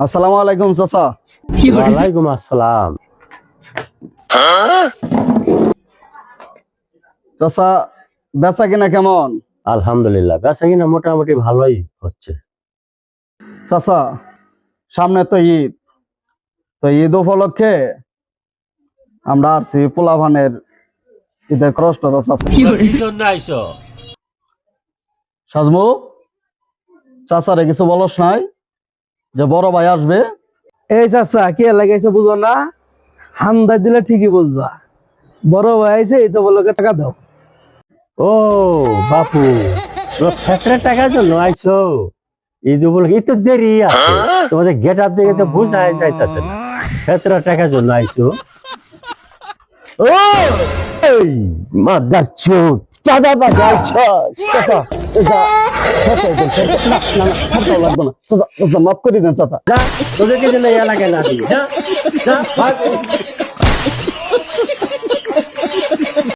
আসসালামু আলাইকুম চাচা। ওয়ালাইকুম আসসালাম। চাচা, বেচা কিনা কেমন? আলহামদুলিল্লাহ, বেচা কিনা মোটামুটি ভালোই হচ্ছে। চাচা, সামনে তো ঈদ, তো ঈদ উপলক্ষে আমরা আসছি পোলাভানের ঈদের খরচ টরচ আছে। কি জন্য আইছো? সাজমু, চাচারে কিছু বলস নাই যে বড় ভাই আসবে? এই চাচা কি লাগাইছে বুঝো না, হামদা দিলে ঠিকই বুঝবা। বড় ভাই আইছে এই তো বলো টাকা দাও। ও বাপু, ফেসরে টাকার জন্য আইছো? ঈদ উপলক্ষে ঈদ তো দেরি আছে, তোমাদের গেট আপ দেখে তো বোঝা যাইতেছে না ফেসরে টাকার জন্য আইছো। ও এই মাদার চোদ, চাঁদা বাজাইছ। চাচা, লাগবে না চাচা, মাফ করে দেন চাচা। তোদেরকে জন্য এলাকায় না দিই।